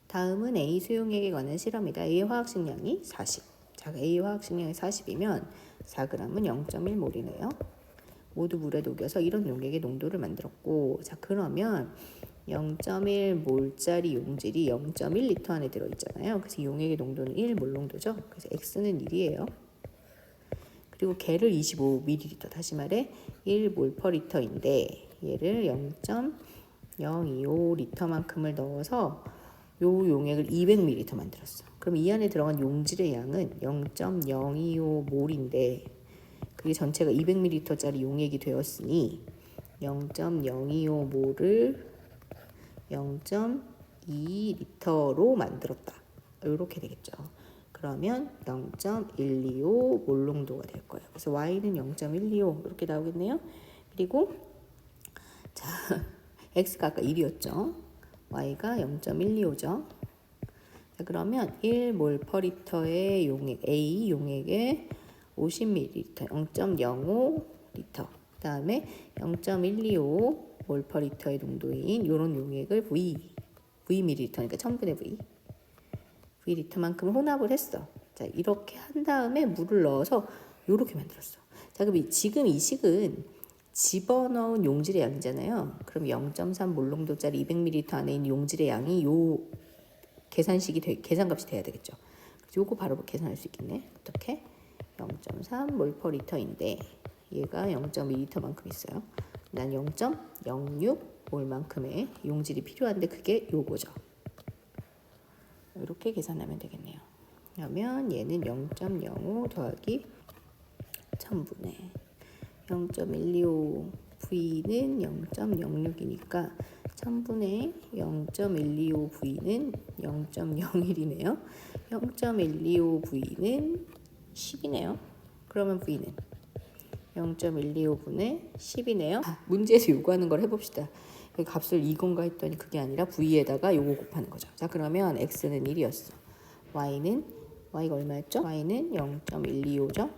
다음은 A 수용액에 관한 실험이다. A의 화학식량이 40. 자, A의 화학식량이 40이면 4g은 0.1몰이네요. 모두 물에 녹여서 이런 용액의 농도를 만들었고 자 그러면 0.1몰짜리 용질이 0.1리터 안에 들어있잖아요. 그래서 용액의 농도는 1몰 농도죠. 그래서 X는 1이에요. 그리고 걔를 25ml 다시 말해 1몰 per 리터인데 얘를 0.025리터만큼을 넣어서 요 용액을 200ml 만들었어. 그럼 이 안에 들어간 용질의 양은 0.025몰인데 그게 전체가 200ml짜리 용액이 되었으니 0.025몰을 0.2리터로 만들었다. 이렇게 되겠죠. 그러면 0.125몰 농도가 될 거예요. 그래서 Y는 0.125 이렇게 나오겠네요. 그리고 x가 아까 1이었죠. y가 0.125죠. 자, 그러면 1몰/리터의 용액 A 용액에 50ml 0.05리터 그 다음에 0.125몰/리터의 농도인 이런 용액을 Vml니까 1000분의 V리터만큼 혼합을 했어. 자, 이렇게 한 다음에 물을 넣어서 이렇게 만들었어. 자, 그럼 지금 이 식은 집어넣은 용질의 양이잖아요. 그럼 0.3몰 농도짜리 200ml 안에 있는 용질의 양이 요 계산값이 돼야 되겠죠. 그래서 요거 바로 계산할 수 있겠네. 어떻게? 0.3몰/리터인데 얘가 0.2리터만큼 있어요. 난 0.06몰만큼의 용질이 필요한데 그게 요거죠. 이렇게 계산하면 되겠네요. 그러면 얘는 0.05 더하기 1000분의 0.125 V는 0.06이니까 1000분의 0.125 V는 0.01이네요. 0.125 V는 10이네요. 그러면 V는 0.125분의 10이네요. 문제에서 요구하는 걸 해봅시다. 값을 이건가 했더니 그게 아니라 V에다가 요거 곱하는 거죠. 자, 그러면 X는 1이었어. Y가 얼마였죠? Y는 0.125죠.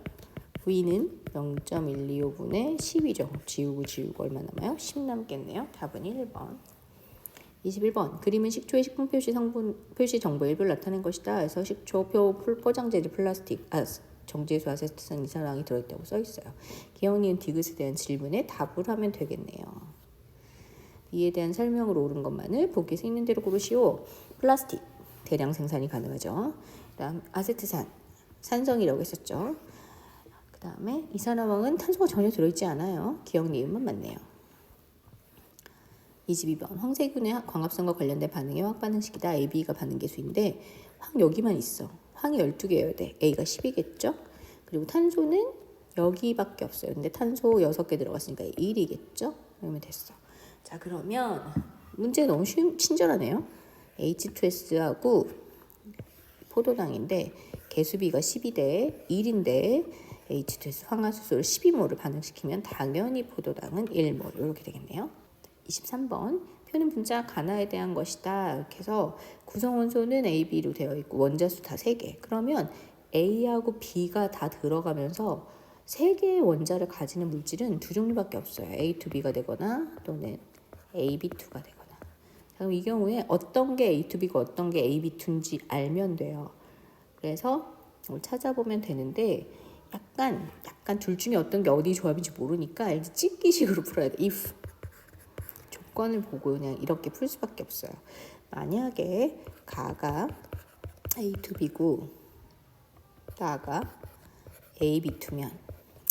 V는 0.125분의 10이죠. 지우고 얼마 남아요? 10 남겠네요. 답은 1번. 21번. 그림은 식초의 식품 표시 정보 일부를 나타낸 것이다. 그래서 식초, 포장재질, 플라스틱, 정제수, 아세트산, 이산화황이 들어있다고 써있어요. 기억, 니은, 디귿에 대한 질문에 답을 하면 되겠네요. 이에 대한 설명을 옳은 것만을 보기에서 있는 대로 고르시오. 플라스틱, 대량 생산이 가능하죠. 그다음 아세트산, 산성이라고 했었죠. 그 다음에 이산화황은 탄소가 전혀 들어있지 않아요. 기억, 니은만 맞네요. 22번. 황세균의 광합성과 관련된 반응의 화학 반응식이다. A, B가 반응 계수인데 황 여기만 있어. 황이 12개여야 돼. A가 10이겠죠. 그리고 탄소는 여기밖에 없어요. 근데 탄소 6개 들어갔으니까 1이겠죠. 그러면 됐어. 자, 그러면 문제 너무 친절하네요. H2S하고 포도당인데 개수비가 12대 1인데 H2S 황화수소를 12몰을 반응시키면 당연히 포도당은 1몰 이렇게 되겠네요. 23번. 표는 분자 가나에 대한 것이다. 이렇게 해서 구성원소는 A, B로 되어 있고 원자수 다 3개. 그러면 A하고 B가 다 들어가면서 3개의 원자를 가지는 물질은 두 종류밖에 없어요. A2B가 되거나 또는 AB2가 되거나. 그럼 이 경우에 어떤 게 A2B고 어떤 게 AB2인지 알면 돼요. 그래서 이걸 찾아보면 되는데 약간 둘 중에 어떤 게 어디 조합인지 모르니까 이제 찍기식으로 풀어야 돼. if 조건을 보고 그냥 이렇게 풀 수밖에 없어요. 만약에 가가 A2B고 따가 AB2면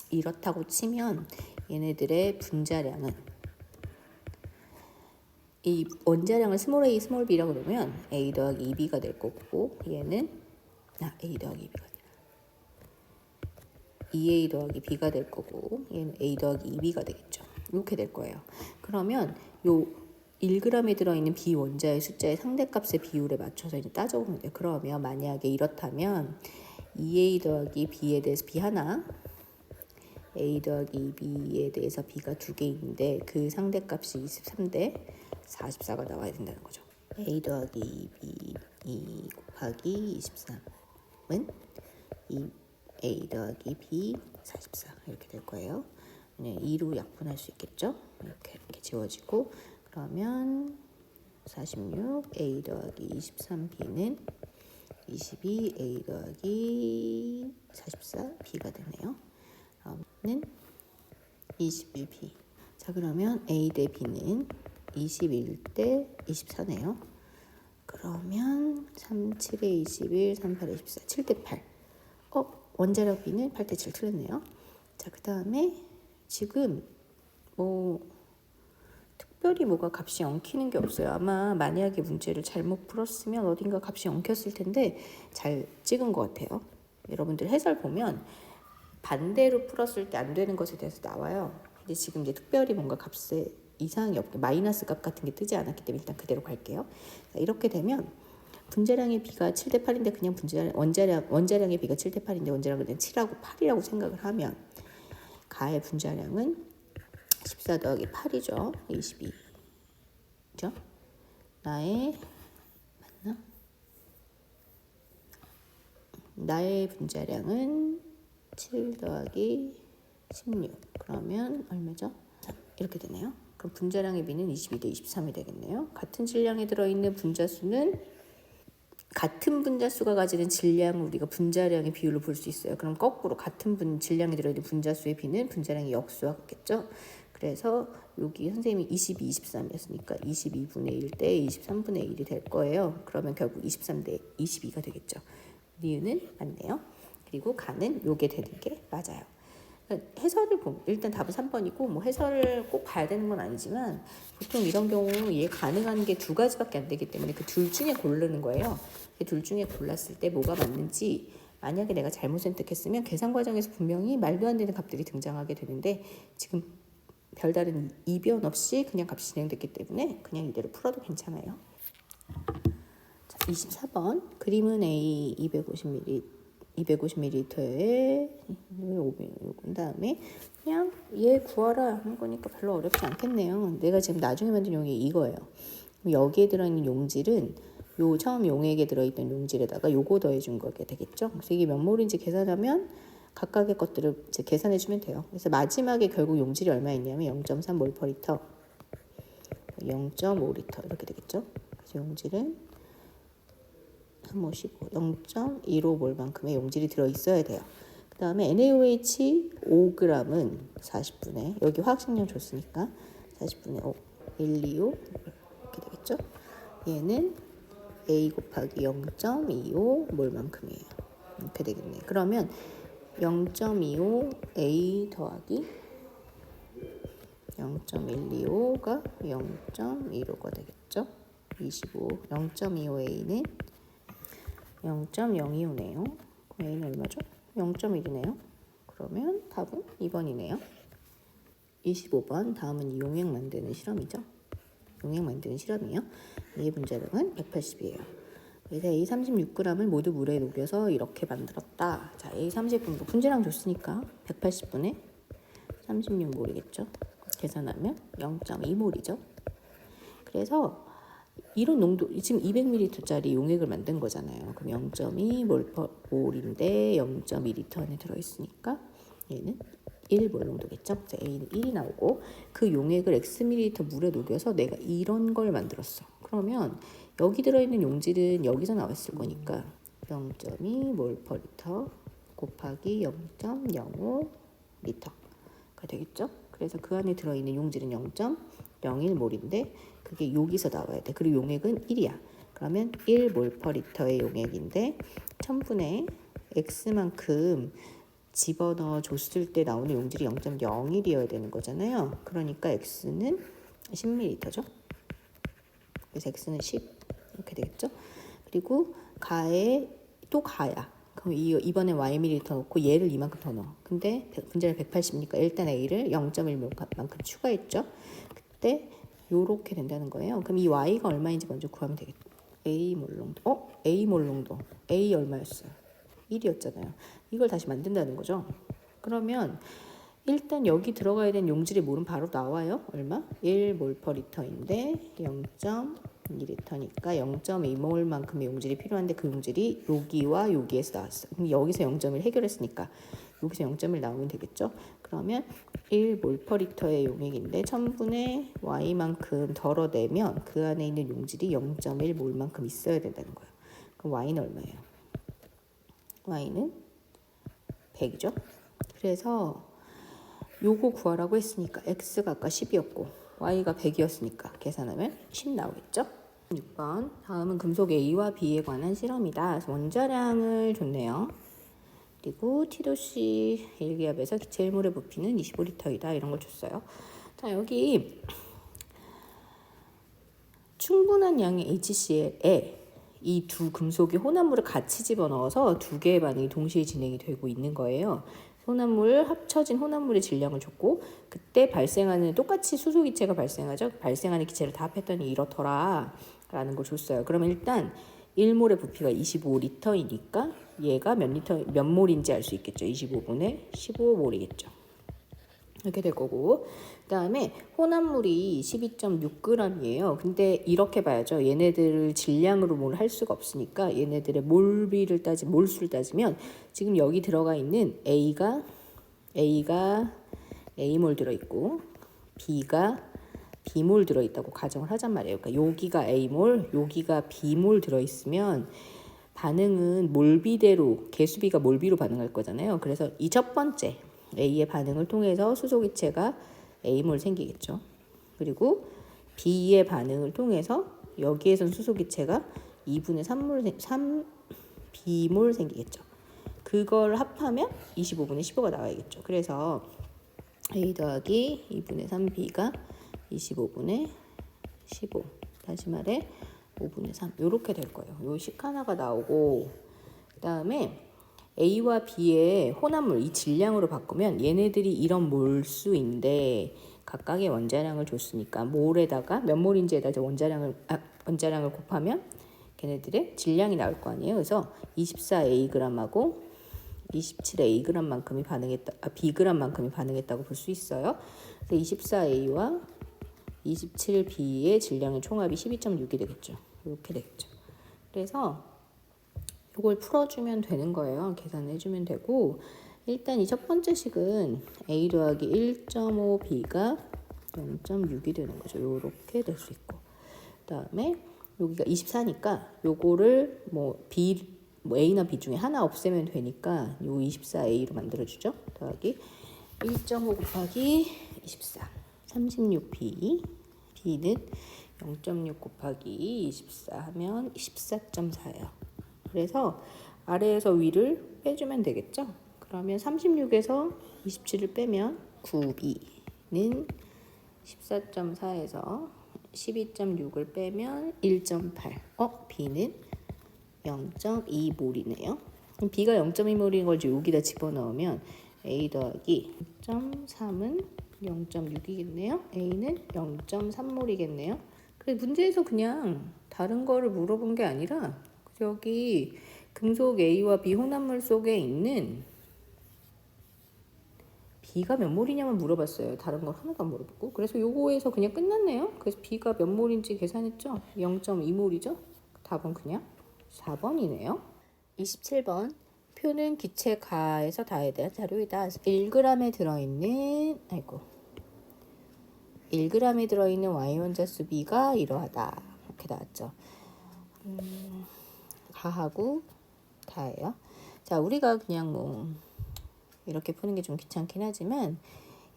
이렇다고 치면 얘네들의 분자량은 이 원자량을 스몰 a, 스몰 b라고 그러면 a 더하기 2b가 될 거고 얘는 a 더하기 2b가 아니라 2a 더하기 b가 될 거고 얘는 a 더하기 2b가 되겠죠. 이렇게 될 거예요. 그러면 요 1g에 들어있는 B 원자의 숫자의 상대값의 비율에 맞춰서 이제 따져보면 돼요. 그러면 만약에 이렇다면 2a 더하기 b에 대해서 b 하나, a 더하기 b에 대해서 b가 2개 있는데 그 상대값이 23대 44가 나와야 된다는 거죠. a 더하기 b 2 곱하기 23은 a 더하기 b 44 이렇게 될 거예요. 2로 약분할 수 있겠죠. 이렇게 지워지고 그러면 46 a 더하기 23b는 22 a 더하기 44 b가 되네요. 그러면 21b. 자, 그러면 a 대 b는 21대 24네요. 그러면 37에 21, 38에 24, 7대 8. 원자력 b는 8대 7 틀렸네요. 자, 그 다음에 지금 특별히 뭐가 값이 엉키는 게 없어요. 아마 만약에 문제를 잘못 풀었으면 어딘가 값이 엉켰을 텐데 잘 찍은 것 같아요. 여러분들 해설 보면 반대로 풀었을 때 안 되는 것에 대해서 나와요. 근데 지금 이제 특별히 뭔가 값에 이상이 없게 마이너스 값 같은 게 뜨지 않았기 때문에 일단 그대로 갈게요. 자, 이렇게 되면 분자량의 비가 7대 8인데 그냥 원자량의 비가 7대 8인데 원자량을 그냥 7하고 8이라고 생각을 하면 가의 분자량은 24 더하기 8이죠. 22. 그죠? 나의 맞나? 나의 분자량은 7 더하기 16. 그러면 얼마죠? 이렇게 되네요. 그럼 분자량의 비는 22 대 23이 되겠네요. 같은 질량에 들어있는 분자수는 같은 분자수가 가지는 질량을 우리가 분자량의 비율로 볼 수 있어요. 그럼 거꾸로 같은 질량에 들어있는 분자수의 비는 분자량의 역수와 같겠죠. 그래서 여기 선생님이 22, 23이었으니까 22분의 1 대 23분의 1이 될 거예요. 그러면 결국 23 대 22가 되겠죠. 니은은 맞네요. 그리고 가는 요게 되는 게 맞아요. 해설을 보면 일단 답은 3번이고 뭐 해설을 꼭 봐야 되는 건 아니지만 보통 이런 경우 얘 가능한 게 두 가지밖에 안 되기 때문에 그 둘 중에 고르는 거예요. 그 둘 중에 골랐을 때 뭐가 맞는지 만약에 내가 잘못 선택했으면 계산 과정에서 분명히 말도 안 되는 값들이 등장하게 되는데 지금 별다른 이변 없이 그냥 값이 진행됐기 때문에 그냥 이대로 풀어도 괜찮아요. 자, 24번 그림은 A 250ml에 500, 다음에 그냥 얘 구하라 하는 거니까 별로 어렵지 않겠네요. 내가 지금 나중에 만든 용액이 이거예요. 여기에 들어있는 용질은 요 처음 용액에 들어있던 용질에다가 요거 더해준 거게 되겠죠. 그래서 이게 몇 몰인지 계산하면 각각의 것들을 이제 계산해주면 돼요. 그래서 마지막에 결국 용질이 얼마 있냐면 0.3몰/리터, 0.5리터 이렇게 되겠죠. 그래서 용질은 355, 0.15몰만큼의 용질이 들어있어야 돼요. 그 다음에 NaOH 5g은 40분의 여기 화학식량 줬으니까 40분의 5, 125 이렇게 되겠죠. 얘는 A 곱하기 0.25몰만큼이에요. 이렇게 되겠네. 그러면 0.25 A 더하기 0.125가 0.15가 되겠죠. 25, 0.25 A는 0.025네요. A는 얼마죠? 0.1이네요. 그러면 답은 2번이네요. 25번 다음은 용액 만드는 실험이죠. 용액 만드는 실험이에요. 이 분자량은 180이에요. 그래서 A36g을 모두 물에 녹여서 이렇게 만들었다. 자, A30g 분자량 줬으니까 180분의 36몰이겠죠. 계산하면 0.2몰이죠. 그래서 이런 농도 지금 200ml짜리 용액을 만든 거잖아요. 그럼 0.2몰인데 0.2리터 안에 들어있으니까 얘는 1몰 농도겠죠. 그래서 A는 1이 나오고 그 용액을 Xml 물에 녹여서 내가 이런 걸 만들었어. 그러면 여기 들어있는 용질은 여기서 나왔을 거니까 0.2몰/리터 곱하기 0.05리터가 되겠죠. 그래서 그 안에 들어있는 용질은 0.01몰인데 그게 여기서 나와야 돼. 그리고 용액은 1이야. 그러면 1몰/리터의 용액인데 1000분의 X만큼 집어넣어 줬을 때 나오는 용질이 0.01이어야 되는 거잖아요. 그러니까 X는 10ml죠. 그래서 X는 10 이렇게 되겠죠. 그리고 가에 또 가야. 그럼 이번에 Yml 넣고 얘를 이만큼 더 넣어. 근데 분자를 180이니까 일단 A를 0.1만큼 추가했죠. 그때 요렇게 된다는 거예요. 그럼 이 Y가 얼마인지 먼저 구하면 되겠죠. A몰 농도. A몰 농도. A 얼마였어요? 1이었잖아요. 이걸 다시 만든다는 거죠. 그러면 일단 여기 들어가야 되는 용질의 몰은 바로 나와요. 얼마? 1몰/리터인데 0.2리터니까 0.2몰만큼의 용질이 필요한데 그 용질이 여기와 여기에서 나왔어. 그럼 여기서 0.1 해결했으니까 여기서 0.1 나오면 되겠죠. 그러면 1몰/리터의 용액인데 1000분의 Y만큼 덜어내면 그 안에 있는 용질이 0.1몰만큼 있어야 된다는 거예요. 그럼 Y는 얼마예요? Y는 100이죠. 그래서 요거 구하라고 했으니까 X가 아까 10이었고 Y가 100이었으니까 계산하면 10 나오겠죠. 6번 다음은 금속 A와 B에 관한 실험이다. 원자량을 줬네요. 그리고 T-C 1기압에서 기체 1몰의 부피는 25리터이다. 이런 걸 줬어요. 자, 여기 충분한 양의 HCl에 이 두 금속이 혼합물을 같이 집어넣어서 두 개의 반응이 동시에 진행이 되고 있는 거예요. 합쳐진 혼합물의 질량을 줬고 그때 발생하는 똑같이 수소 기체가 발생하죠. 발생하는 기체를 다 합했더니 이렇더라 라는 걸 줬어요. 그러면 일단 1몰의 부피가 25리터이니까 얘가 몇 몰인지 알 수 있겠죠. 25분의 15몰이겠죠. 이렇게 될 거고, 그 다음에 혼합물이 12.6g이에요. 근데 이렇게 봐야죠. 얘네들을 질량으로 뭘 할 수가 없으니까 얘네들의 몰수를 따지면 지금 여기 들어가 있는 A가 A몰 들어있고 B가 B몰 들어있다고 가정을 하잔 말이에요. 그러니까 여기가 A몰, 여기가 B몰 들어있으면 반응은 몰비대로, 개수비가 몰비로 반응할 거잖아요. 그래서 이 첫 번째 A의 반응을 통해서 수소기체가 A몰 생기겠죠. 그리고 B의 반응을 통해서 여기에선 수소기체가 2분의 3B몰 생기겠죠. 그걸 합하면 25분의 15가 나와야겠죠. 그래서 A 더하기 2분의 3B가 25분의 15. 다시 말해 5분의 3. 이렇게 될 거예요. 요 식 하나가 나오고, 그 다음에 A와 B의 혼합물 이 질량으로 바꾸면 얘네들이 이런 몰수인데 각각의 원자량을 줬으니까 몰에다가 몇 몰인지에다 원자량을 곱하면 걔네들의 질량이 나올 거 아니에요. 그래서 24Ag하고 27Ag만큼이 Bg만큼이 반응했다고 볼 수 있어요. 그래서 24A와 27B의 질량의 총합이 12.6이 되겠죠. 이렇게 되겠죠. 그래서 이걸 풀어주면 되는 거예요. 계산해주면 되고, 일단 이 첫 번째 식은 A 더하기 1.5B가 0.6이 되는 거죠. 이렇게 될 수 있고, 그 다음에 여기가 24니까 요거를 A나 B 중에 하나 없애면 되니까 요 24A로 만들어주죠. 더하기 1.5 곱하기 24 36B, B는 0.6 곱하기 24 하면 14.4예요. 그래서 아래에서 위를 빼주면 되겠죠. 그러면 36에서 27을 빼면 9B는 14.4에서 12.6을 빼면 1.8. B는 0.2몰이네요. B가 0.2몰인 걸 여기다 집어넣으면 A 더하기 0.3은 0.6이겠네요. A는 0.3몰이겠네요. 그래서 문제에서 그냥 다른 거를 물어본 게 아니라 여기 금속 A와 B 혼합물 속에 있는 B가 몇 몰이냐만 물어봤어요. 다른 걸 하나도 안 물어봤고. 그래서 요거에서 그냥 끝났네요. 그래서 B가 몇 몰인지 계산했죠. 0.2몰이죠. 답은 그냥 4번이네요. 27번. 표는 기체 가에서 다에 대한 자료이다. 1g에 들어있는 1g에 들어있는 Y원자수 B가 이러하다. 이렇게 나왔죠. 가하고 다예요. 자, 우리가 그냥 이렇게 푸는 게 좀 귀찮긴 하지만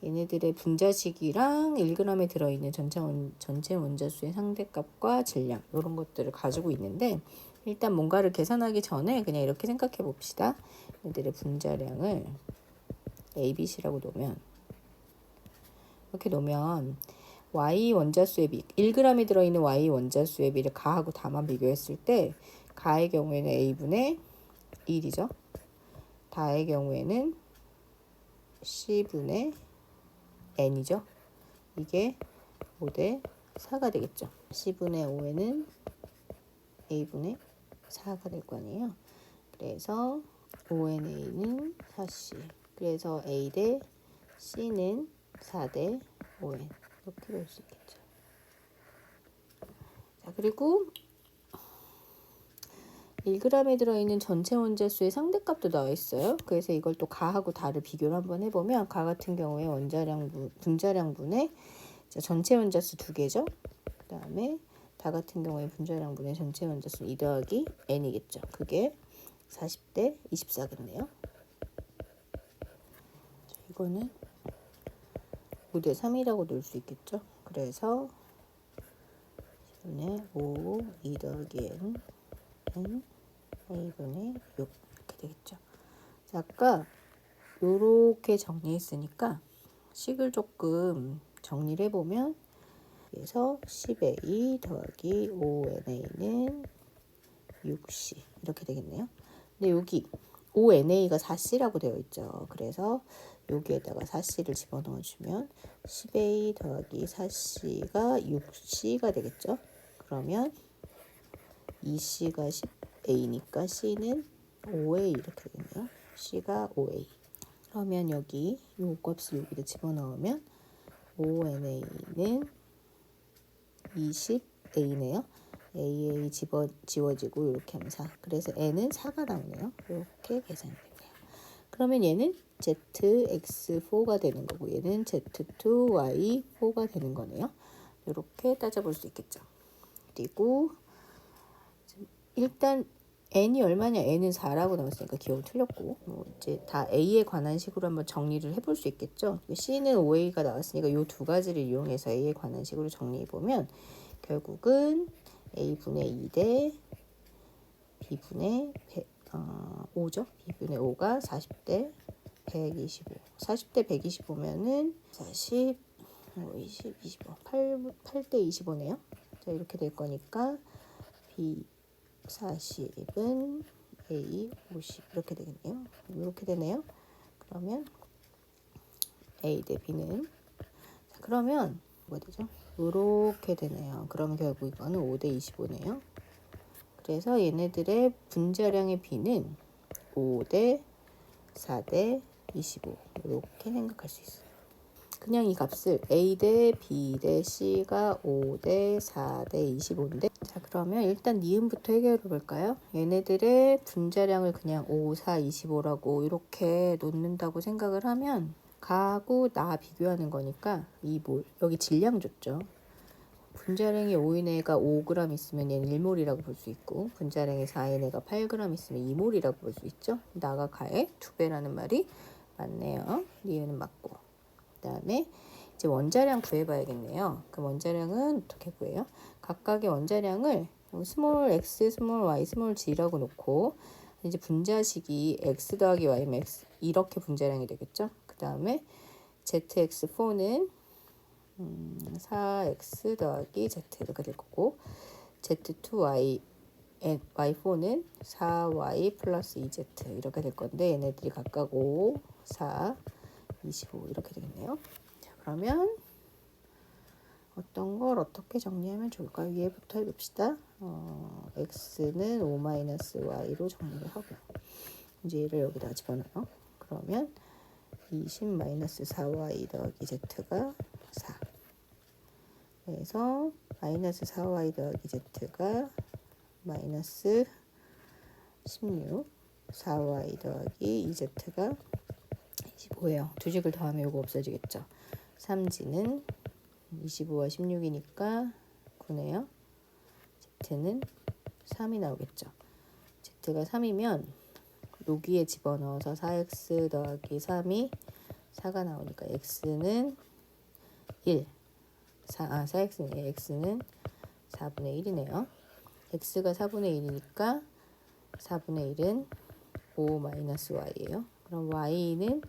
얘네들의 분자식이랑 1g에 들어있는 전체 원자수의 상대값과 질량 이런 것들을 가지고 있는데, 일단 뭔가를 계산하기 전에 그냥 이렇게 생각해 봅시다. 얘네들의 분자량을 A, B, C라고 놓으면 이렇게 놓으면 Y 원자수의 비, 1g이 들어있는 Y 원자수의 비를 가하고 다만 비교했을 때 가의 경우에는 A분의 1이죠. 다의 경우에는 C분의 N이죠. 이게 5대 4가 되겠죠. C분의 5에는 A분의 4가 될 거 아니에요. 그래서 5NA는 4C. 그래서 A 대 C는 4대 5N. 이렇게 볼 수 있겠죠. 자, 그리고 1g에 들어있는 전체 원자수의 상대값도 나와 있어요. 그래서 이걸 또 가하고 다를 비교를 한번 해보면 가 같은 경우에 분자량분의 전체 원자수 2개죠. 그 다음에 다 같은 경우에 분자량분의 전체 원자수 2 더하기 n이겠죠. 그게 40대 24겠네요. 이거는 5대 3이라고 놓을 수 있겠죠. 그래서 10분의 5, 2 더하기 n, A분의 6 이렇게 되겠죠. 자, 아까 요렇게 정리했으니까 식을 조금 정리를 해보면, 그래서 10A 더하기 5NA는 6C 이렇게 되겠네요. 근데 여기 5NA가 4C라고 되어 있죠. 그래서 여기에다가 4C를 집어넣어주면 10A 더하기 4C가 6C가 되겠죠. 그러면 2C가 10A니까 C는 5A 이렇게 되겠네요. C가 5A. 그러면 여기 요 값을 여기다 집어넣으면 5NA는 20A네요. AA 지워지고 이렇게 하면 4. 그래서 N은 4가 나오네요. 이렇게 계산이 되네요. 그러면 얘는 ZX4가 되는 거고 얘는 Z2Y4가 되는 거네요. 이렇게 따져볼 수 있겠죠. 그리고 일단 n이 얼마냐? n은 4라고 나왔으니까 기억은 틀렸고 이제 다 a에 관한 식으로 한번 정리를 해볼 수 있겠죠. c는 5a가 나왔으니까 이 두 가지를 이용해서 a에 관한 식으로 정리해보면 결국은 a분의 2대 b분의 5죠. b분의 5가 40대 125. 40대 125면은 40, 20, 25, 8대 25네요. 자, 이렇게 될 거니까 b 40은 A 50 이렇게 되겠네요. 이렇게 되네요. 그러면 A 대 B는 자, 그러면 뭐가 되죠? 이렇게 되네요. 그러면 결국 이거는 5대 25네요. 그래서 얘네들의 분자량의 B는 5대 4대 25 이렇게 생각할 수 있어요. 그냥 이 값을 A 대 B 대 C가 5 대 4 대 25인데 자 그러면 일단 니은부터 해결해 볼까요? 얘네들의 분자량을 그냥 5, 4, 25라고 이렇게 놓는다고 생각을 하면 가하고 나 비교하는 거니까 이 몰 여기 질량 줬죠. 분자량이 5인 애가 5g 있으면 얘는 1몰이라고 볼 수 있고 분자량이 4인 애가 8g 있으면 2몰이라고 볼 수 있죠. 나가 가의 2배라는 말이 맞네요. 니은은 맞고 그 다음에 이제 원자량 구해봐야겠네요. 그 원자량은 어떻게 구해요? 각각의 원자량을 스몰 x, 스몰 y, 스몰 g라고 놓고 이제 분자식이 x 더하기 y면 x 이렇게 분자량이 되겠죠. 그 다음에 zx4는 4x 더하기 z 이렇게 될 거고 z2y y4는 4y 플러스 2z 이렇게 될 건데 얘네들이 각각 5, 4, 25 이렇게 되겠네요. 자, 그러면 어떤 걸 어떻게 정리하면 좋을까요? 얘부터 해봅시다. x는 5-y로 정리를 하고 이제 얘를 여기다 집어넣어요. 그러면 20-4y 더하기 z가 4 그래서 마이너스 4y 더하기 z가 마이너스 16 4y 더하기 2z가 25예요. 두 식을 더하면 이거 없어지겠죠. 3g는 25와 16이니까 9네요. z는 3이 나오겠죠. z가 3이면 여기에 집어넣어서 4x 더하기 3이 4가 나오니까 x는 1 4x는 x는 4분의 1이네요. x가 4분의 1이니까 4분의 1은 5-y예요. 그럼 y는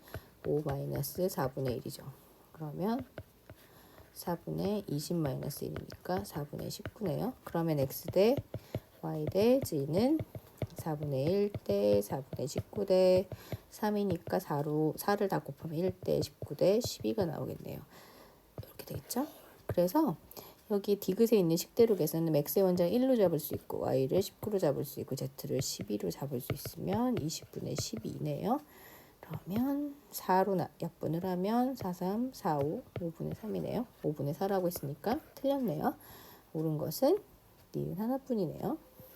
5-4분의 1이죠. 그러면 4분의 20-1이니까 4분의 19네요. 그러면 x 대 y 대 g는 4분의 1 대 4분의 19 대 3이니까 4를 다 곱하면 1 대 19 대 12가 나오겠네요. 이렇게 되겠죠? 그래서 여기 디귿에 있는 식대로 계산은 x의 원장 1로 잡을 수 있고 y를 19로 잡을 수 있고 z를 12로 잡을 수 있으면 20분의 12네요. 그러면 4로 약분을 하면 4, 3, 4, 5, 5분의 3이네요. 5분의 4라고 했으니까 틀렸네요. 옳은 것은 니은 하나뿐이네요.